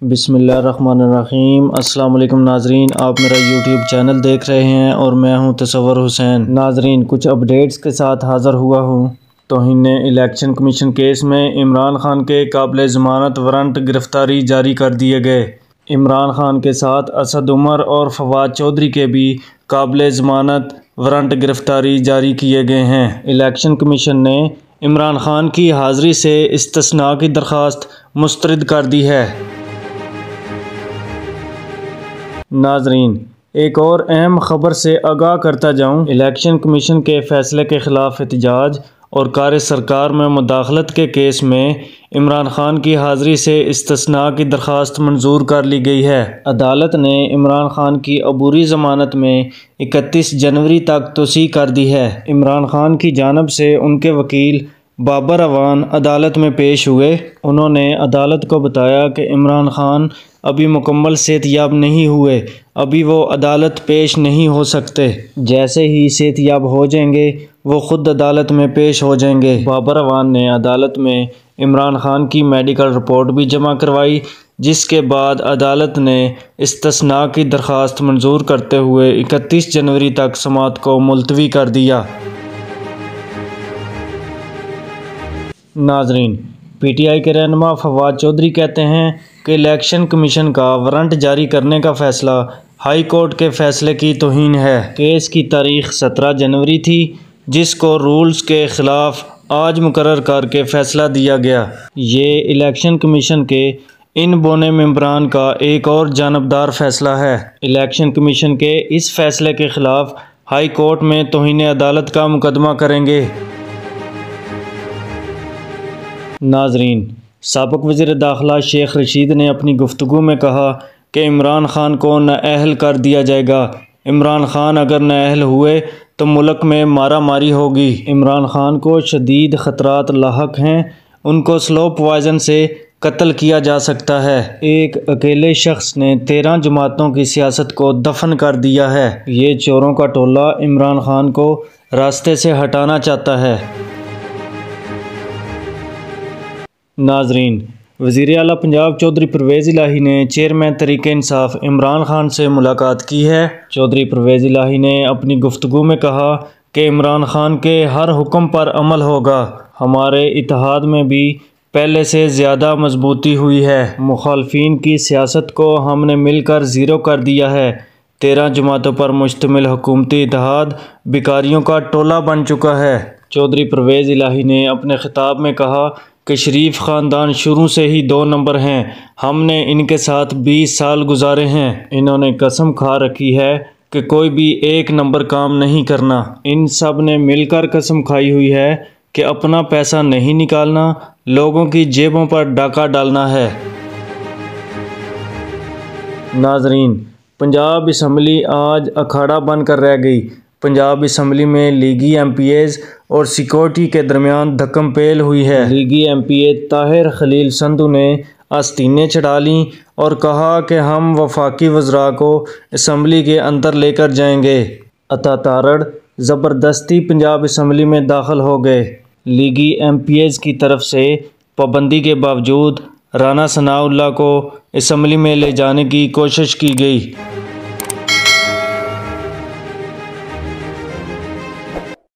بسم اللہ الرحمن الرحیم۔ السلام علیکم ناظرین، آپ میرا یوٹیوب چینل دیکھ رہے ہیں اور میں ہوں تصور حسین۔ ناظرین، کچھ اپڈیٹس کے ساتھ حاضر ہوا ہوں۔ توہین الیکشن کمیشن کیس میں عمران خان کے قابل ضمانت وارنٹ گرفتاری جاری کر دیے گئے۔ عمران خان کے ساتھ اسد عمر اور فواد چودھری کے بھی قابل ضمانت وارنٹ گرفتاری جاری کیے گئے ہیں۔ الیکشن کمیشن نے عمران خان کی حاضری سے استثناء کی درخواست مسترد کر دی ہے۔ ناظرین، ایک اور اہم خبر سے آگاہ کرتا جاؤں۔ الیکشن کمیشن کے فیصلے کے خلاف احتجاج اور کار سرکار میں مداخلت کے کیس میں عمران خان کی حاضری سے استثناء کی درخواست منظور کر لی گئی ہے۔ عدالت نے عمران خان کی عبوری ضمانت میں 31 جنوری تک توسیع کر دی ہے۔ عمران خان کی جانب سے ان کے وکیل بابر اعوان عدالت میں پیش ہوئے۔ انہوں نے عدالت کو بتایا کہ عمران خان ابھی مکمل صحت یاب نہیں ہوئے، ابھی وہ عدالت پیش نہیں ہو سکتے۔ جیسے ہی صحت یاب ہو جائیں گے وہ خود عدالت میں پیش ہو جائیں گے۔ بابر اعوان نے عدالت میں عمران خان کی میڈیکل رپورٹ بھی جمع کروائی، جس کے بعد عدالت نے استثناء کی درخواست منظور کرتے ہوئے 31 جنوری تک سماعت کو ملتوی کر دیا۔ ناظرین، پی ٹی آئی کے رہنما فواد چودھری کہتے ہیں کہ الیکشن کمیشن کا وارنٹ جاری کرنے کا فیصلہ ہائی کورٹ کے فیصلے کی توہین ہے۔ کیس کی تاریخ 17 جنوری تھی، جس کو رولز کے خلاف آج مقرر کر کے فیصلہ دیا گیا۔ یہ الیکشن کمیشن کے ان بونے ممبران کا ایک اور جانبدار فیصلہ ہے۔ الیکشن کمیشن کے اس فیصلے کے خلاف ہائی کورٹ میں توہین عدالت کا مقدمہ کریں گے۔ ناظرین، سابق وزیر داخلہ شیخ رشید نے اپنی گفتگو میں کہا کہ عمران خان کو نااہل کر دیا جائے گا۔ عمران خان اگر نااہل ہوئے تو ملک میں مارا ماری ہوگی۔ عمران خان کو شدید خطرات لاحق ہیں، ان کو سلو پوائزن سے قتل کیا جا سکتا ہے۔ ایک اکیلے شخص نے 13 جماعتوں کی سیاست کو دفن کر دیا ہے۔ یہ چوروں کا ٹولہ عمران خان کو راستے سے ہٹانا چاہتا ہے۔ ناظرین، وزیر اعلیٰ پنجاب چودھری پرویز الہی نے چیئرمین تحریک انصاف عمران خان سے ملاقات کی ہے۔ چودھری پرویز الہی نے اپنی گفتگو میں کہا کہ عمران خان کے ہر حکم پر عمل ہوگا۔ ہمارے اتحاد میں بھی پہلے سے زیادہ مضبوطی ہوئی ہے۔ مخالفین کی سیاست کو ہم نے مل کر زیرو کر دیا ہے۔ 13 جماعتوں پر مشتمل حکومتی اتحاد بیکاریوں کا ٹولہ بن چکا ہے۔ چودھری پرویز الہی نے اپنے خطاب میں کہا کہ شریف خاندان شروع سے ہی 2 نمبر ہیں۔ ہم نے ان کے ساتھ 20 سال گزارے ہیں۔ انہوں نے قسم کھا رکھی ہے کہ کوئی بھی 1 نمبر کام نہیں کرنا۔ ان سب نے مل کر قسم کھائی ہوئی ہے کہ اپنا پیسہ نہیں نکالنا، لوگوں کی جیبوں پر ڈاکہ ڈالنا ہے۔ ناظرین، پنجاب اسمبلی آج اکھاڑا بن کر رہ گئی۔ پنجاب اسمبلی میں لیگی ایم پی ایز اور سیکورٹی کے درمیان دھکم پیل ہوئی ہے۔ لیگی ایم پی اے طاہر خلیل سندھو نے آستینیں چڑھا لیں اور کہا کہ ہم وفاقی وزراء کو اسمبلی کے اندر لے کر جائیں گے۔ عطا تارڑ زبردستی پنجاب اسمبلی میں داخل ہو گئے۔ لیگی ایم پی ایز کی طرف سے پابندی کے باوجود رانا ثناء اللہ کو اسمبلی میں لے جانے کی کوشش کی گئی۔